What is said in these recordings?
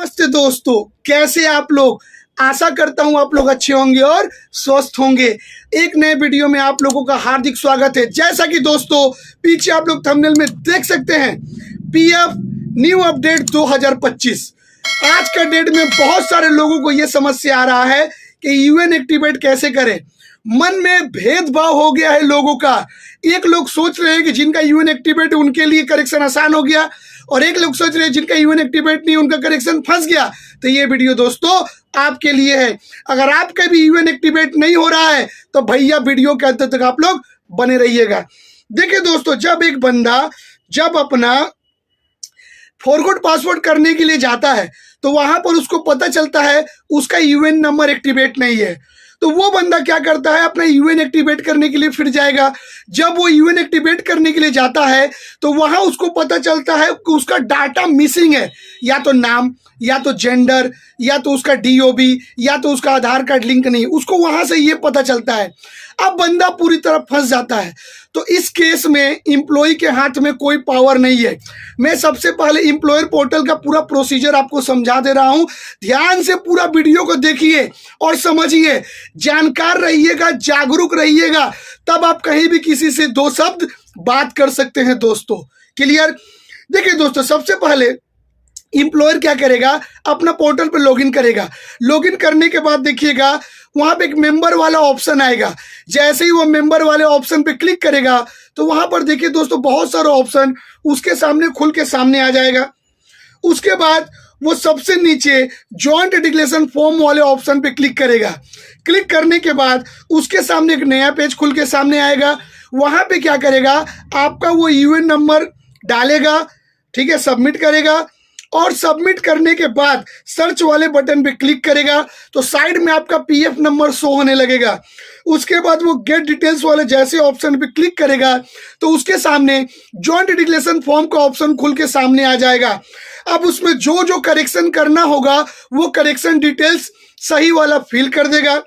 नमस्ते दोस्तों, कैसे आप लोग। आशा करता हूं आप लोग अच्छे होंगे और स्वस्थ होंगे। एक नए वीडियो में आप लोगों का हार्दिक स्वागत है। जैसा कि दोस्तों पीछे आप लोग थंबनेल में देख सकते हैं, पीएफ न्यू अपडेट 2025। आज का डेट में बहुत सारे लोगों को यह समस्या आ रहा है कि यूएन एक्टिवेट कैसे करें। मन में भेदभाव हो गया है लोगों का। एक लोग सोच रहे हैं कि जिनका यूएन एक्टिवेट है उनके लिए करेक्शन आसान हो गया, और एक लोग सोच रहे हैं जिनका यूएन एक्टिवेट नहीं उनका करेक्शन फंस गया। तो ये वीडियो दोस्तों आपके लिए है। अगर आपका भी यूएन एक्टिवेट नहीं हो रहा है तो भैया वीडियो के अंत तक आप लोग बने रहिएगा। देखिए दोस्तों, जब एक बंदा जब अपना फॉरगॉट पासवर्ड करने के लिए जाता है तो वहां पर उसको पता चलता है उसका यूएन नंबर एक्टिवेट नहीं है, तो वो बंदा क्या करता है, अपना यूएन एक्टिवेट करने के लिए फिर जाएगा। जब वो यूएन एक्टिवेट करने के लिए जाता है तो वहां उसको पता चलता है कि उसका डाटा मिसिंग है, या तो नाम, या तो जेंडर, या तो उसका डीओबी, या तो उसका आधार कार्ड लिंक नहीं, उसको वहां से ये पता चलता है। अब बंदा पूरी तरह फंस जाता है। तो इस केस में एम्प्लॉय के हाथ में कोई पावर नहीं है। मैं सबसे पहले एम्प्लॉयर पोर्टल का पूरा प्रोसीजर आपको समझा दे रहा हूं, ध्यान से पूरा वीडियो को देखिए और समझिए। जानकार रहिएगा, जागरूक रहिएगा, तब आप कहीं भी किसी से दो शब्द बात कर सकते हैं दोस्तों। क्लियर। देखिए दोस्तों, सबसे पहले एम्प्लॉयर क्या करेगा, अपना पोर्टल पर लॉगिन करेगा। लॉगिन करने के बाद देखिएगा वहां पे एक मेंबर वाला ऑप्शन आएगा। जैसे ही वो मेंबर वाले ऑप्शन पे क्लिक करेगा तो वहां पर देखिए दोस्तों बहुत सारा ऑप्शन उसके सामने खुल के सामने आ जाएगा। उसके बाद वो सबसे नीचे जॉइंट डिक्लेरेशन फॉर्म वाले ऑप्शन पे क्लिक करेगा। क्लिक करने के बाद उसके सामने एक नया पेज खुल के सामने आएगा। वहां पे क्या करेगा, आपका वो यूएन नंबर डालेगा, ठीक है, सबमिट करेगा, और सबमिट करने के बाद सर्च वाले बटन पे क्लिक करेगा तो साइड में आपका पीएफ नंबर शो होने लगेगा। उसके बाद वो गेट डिटेल्स वाले जैसे ऑप्शन पे क्लिक करेगा तो उसके सामने जॉइंट डिक्लेरेशन फॉर्म का ऑप्शन खुल के सामने आ जाएगा। अब उसमें जो जो करेक्शन करना होगा वो करेक्शन डिटेल्स सही वाला फिल कर देगा।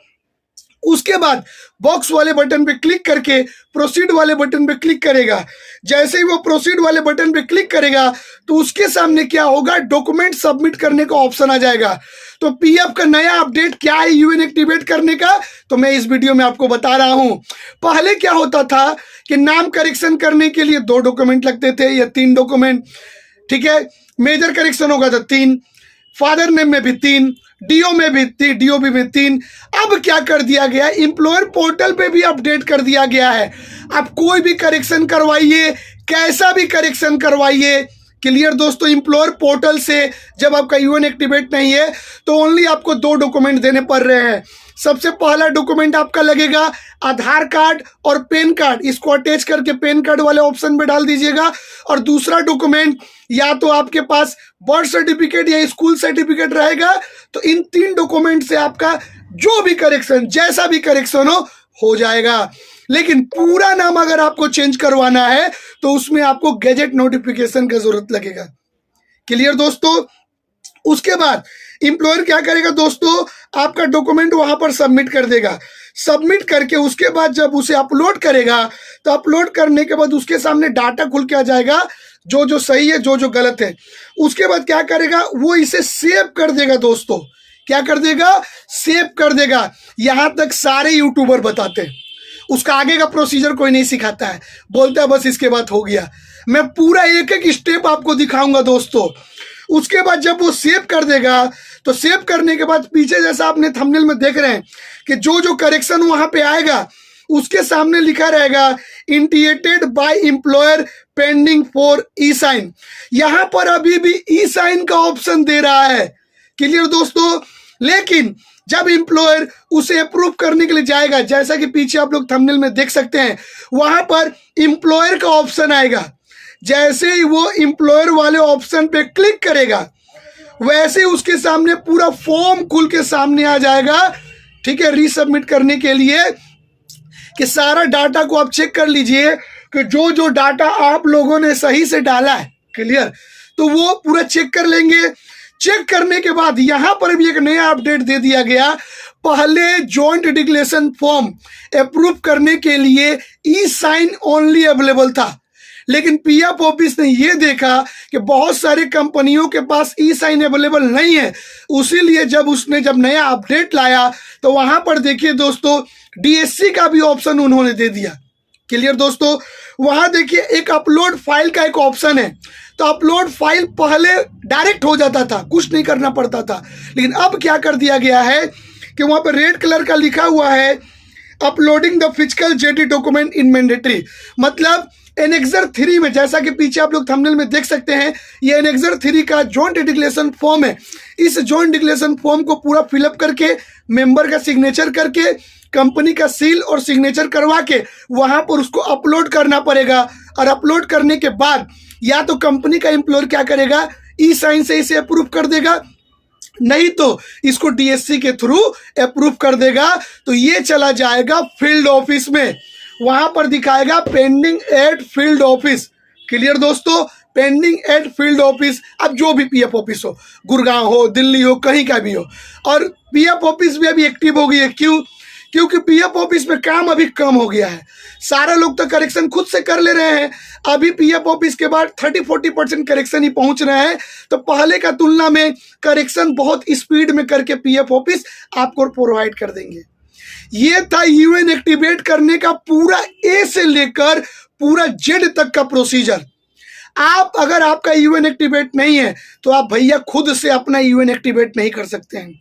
उसके बाद बॉक्स वाले बटन पे क्लिक करके प्रोसीड वाले बटन पे क्लिक करेगा। जैसे ही वो प्रोसीड वाले बटन पे क्लिक करेगा तो उसके सामने क्या होगा, डॉक्यूमेंट सबमिट करने का ऑप्शन आ जाएगा। तो पीएफ का नया अपडेट क्या है यूएन एक्टिवेट करने का, तो मैं इस वीडियो में आपको बता रहा हूं। पहले क्या होता था कि नाम करेक्शन करने के लिए 2 डॉक्यूमेंट लगते थे या 3 डॉक्यूमेंट, ठीक है। मेजर करेक्शन होगा तो 3, फादर नेम में भी 3, डीओ में भी 3, डीओबी में 3। अब क्या कर दिया गया, एम्प्लॉयर पोर्टल पे भी अपडेट कर दिया गया है। आप कोई भी करेक्शन करवाइए, कैसा भी करेक्शन करवाइए। क्लियर दोस्तों। एम्प्लॉयर पोर्टल से जब आपका यूएन एक्टिवेट नहीं है तो ओनली आपको 2 डॉक्यूमेंट देने पड़ रहे हैं। सबसे पहला डॉक्यूमेंट आपका लगेगा आधार कार्ड और पैन कार्ड, इसको अटैच करके पैन कार्ड वाले ऑप्शन पे डाल दीजिएगा। और दूसरा डॉक्यूमेंट या तो आपके पास बर्थ सर्टिफिकेट या स्कूल सर्टिफिकेट रहेगा। तो इन 3 डॉक्यूमेंट से आपका जो भी करेक्शन, जैसा भी करेक्शन हो जाएगा। लेकिन पूरा नाम अगर आपको चेंज करवाना है तो उसमें आपको गैजेट नोटिफिकेशन का जरूरत लगेगा। क्लियर दोस्तों। उसके बाद एम्प्लॉयर क्या करेगा दोस्तों, आपका डॉक्यूमेंट वहां पर सबमिट कर देगा। सबमिट करके उसके बाद जब उसे अपलोड करेगा तो अपलोड करने के बाद उसके सामने डाटा खुल के आ जाएगा, जो जो सही है, जो जो गलत है। उसके बाद क्या करेगा, वो इसे सेव कर देगा दोस्तों। क्या कर देगा, सेव कर देगा। यहां तक सारे यूट्यूबर बताते हैं, उसका आगे का प्रोसीजर कोई नहीं सिखाता है, बोलता है बस इसके बाद हो गया। मैं पूरा एक एक स्टेप आपको दिखाऊंगा दोस्तों। उसके बाद जब वो सेव कर देगा तो सेव करने के बाद पीछे जैसा आपने थंबनेल में देख रहे हैं कि जो जो करेक्शन वहां पे आएगा उसके सामने लिखा रहेगा indicated by employer pending for e sign. यहां पर अभी भी ई साइन का ऑप्शन दे रहा है। क्लियर दोस्तों। लेकिन जब एम्प्लॉयर उसे अप्रूव करने के लिए जाएगा, जैसा कि पीछे आप लोग थंबनेल में देख सकते हैं, वहां पर एम्प्लॉयर का ऑप्शन आएगा। जैसे ही वो एम्प्लॉयर वाले ऑप्शन पे क्लिक करेगा वैसे ही उसके सामने पूरा फॉर्म खुल के सामने आ जाएगा, ठीक है, रीसबमिट करने के लिए। कि सारा डाटा को आप चेक कर लीजिए कि जो जो डाटा आप लोगों ने सही से डाला है, क्लियर, तो वो पूरा चेक कर लेंगे। चेक करने के बाद यहां पर भी एक नया अपडेट दे दिया गया। पहले जॉइंट डिक्लेरेशन फॉर्म अप्रूव करने के लिए ई साइन ओनली अवेलेबल था, लेकिन पीएफ ऑफिस ने ये देखा कि बहुत सारी कंपनियों के पास ई साइन अवेलेबल नहीं है, उसीलिए जब नया अपडेट लाया तो वहां पर देखिए दोस्तों डीएससी का भी ऑप्शन उन्होंने दे दिया। क्लियर दोस्तों, वहां देखिए एक अपलोड फाइल का एक ऑप्शन है, तो अपलोड फाइल पहले डायरेक्ट हो जाता था, कुछ नहीं करना पड़ता था, लेकिन अब क्या कर दिया गया है कि वहां पर रेड कलर का लिखा हुआ है uploading the physical JD document in mandatory. मतलब एनेक्सर 3 में, जैसा कि पीछे आप लोग थंबनेल में देख सकते हैं, ये एनेक्सर 3 का जॉइंट डिक्लेरेशन फॉर्म है। इस जॉइंट डिक्लेरेशन फॉर्म को पूरा फिलअप करके मेंबर का सिग्नेचर करके कंपनी का सील और सिग्नेचर करवा के वहां पर उसको अपलोड करना पड़ेगा। और अपलोड करने के बाद या तो कंपनी का एम्प्लॉयर क्या करेगा, ई साइन से इसे अप्रूव कर देगा, नहीं तो इसको डीएससी के थ्रू अप्रूव कर देगा। तो ये चला जाएगा फील्ड ऑफिस में, वहां पर दिखाएगा pending at field office. Clear दोस्तों, पेंडिंग एट फील्ड ऑफिस। अब जो भी पीएफ ऑफिस हो, गुड़गांव हो, दिल्ली हो, कहीं का भी हो, और पीएफ ऑफिस भी अभी एक्टिव हो गई है। क्यों? क्योंकि पीएफ ऑफिस में काम अभी कम हो गया है, सारे लोग तो करेक्शन खुद से कर ले रहे हैं। अभी पीएफ ऑफिस के बाद 30-40% करेक्शन ही पहुंच रहे हैं, तो पहले का तुलना में करेक्शन बहुत स्पीड में करके पीएफ ऑफिस आपको प्रोवाइड कर देंगे। ये था यूएन एक्टिवेट करने का पूरा ए से लेकर पूरा जेड तक का प्रोसीजर। आप अगर आपका यूएन एक्टिवेट नहीं है तो आप भैया खुद से अपना यूएन एक्टिवेट नहीं कर सकते हैं।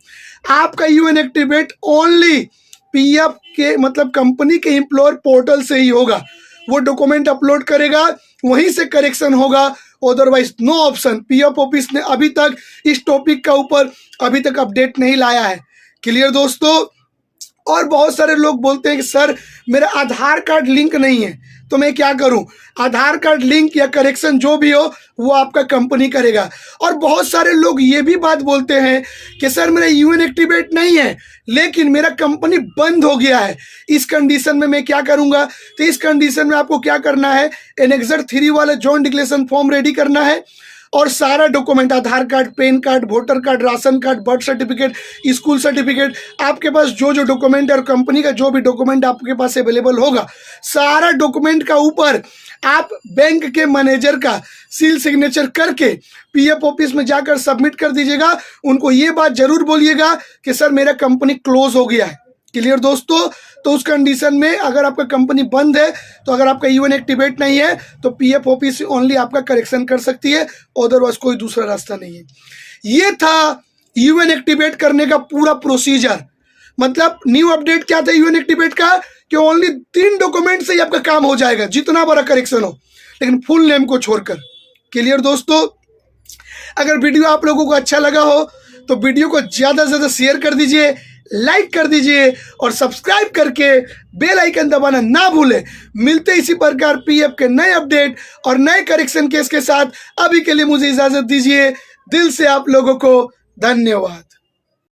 आपका यूएन एक्टिवेट ओनली पीएफ के मतलब कंपनी के एम्प्लॉयर पोर्टल से ही होगा। वो डॉक्यूमेंट अपलोड करेगा, वहीं से करेक्शन होगा, otherwise no option. PF office ने अभी तक इस टॉपिक का ऊपर अभी तक अपडेट नहीं लाया है। क्लियर दोस्तों, और बहुत सारे लोग बोलते हैं कि सर मेरा आधार कार्ड लिंक नहीं है, तो मैं क्या करूं? आधार कार्ड लिंक या करेक्शन जो भी हो वो आपका कंपनी करेगा। और बहुत सारे लोग ये भी बात बोलते हैं कि सर मेरा यूएन एक्टिवेट नहीं है लेकिन मेरा कंपनी बंद हो गया है, इस कंडीशन में मैं क्या करूंगा? तो इस कंडीशन में आपको क्या करना है, एनेक्सर 3 वाला जॉइंट डिक्लेरेशन फॉर्म रेडी करना है और सारा document, Aadhaar card, PAN card, voter card, ration card, birth certificate, school certificate, आपके पास जो जो डॉक्यूमेंट है और कंपनी का जो भी डॉक्यूमेंट आपके पास अवेलेबल होगा, सारा डॉक्यूमेंट का ऊपर आप बैंक के मैनेजर का सील सिग्नेचर करके पीएफ ऑफिस में जाकर सबमिट कर दीजिएगा। उनको ये बात जरूर बोलिएगा कि सर मेरा कंपनी क्लोज हो गया है। क्लियर दोस्तों, तो उस कंडीशन में अगर आपका कंपनी बंद है, तो अगर आपका यूएन एक्टिवेट नहीं है तो पीएफ ऑफिस ओनली आपका करेक्शन कर सकती है, अदरवाइज कोई दूसरा रास्ता नहीं है। ये था यूएन एक्टिवेट करने का पूरा प्रोसीजर। मतलब न्यू अपडेट क्या था यूएन एक्टिवेट का, कि ओनली 3 डॉक्यूमेंट से ही आपका काम हो जाएगा, जितना बड़ा करेक्शन हो, लेकिन फुल नेम को छोड़कर। क्लियर दोस्तों, अगर वीडियो आप लोगों को अच्छा लगा हो तो वीडियो को ज़्यादा से ज़्यादा शेयर कर दीजिए, लाइक कर दीजिए और सब्सक्राइब करके बेल आइकन दबाना ना भूलें। मिलते इसी प्रकार पीएफ के नए अपडेट और नए करेक्शन केस के साथ। अभी के लिए मुझे इजाज़त दीजिए। दिल से आप लोगों को धन्यवाद।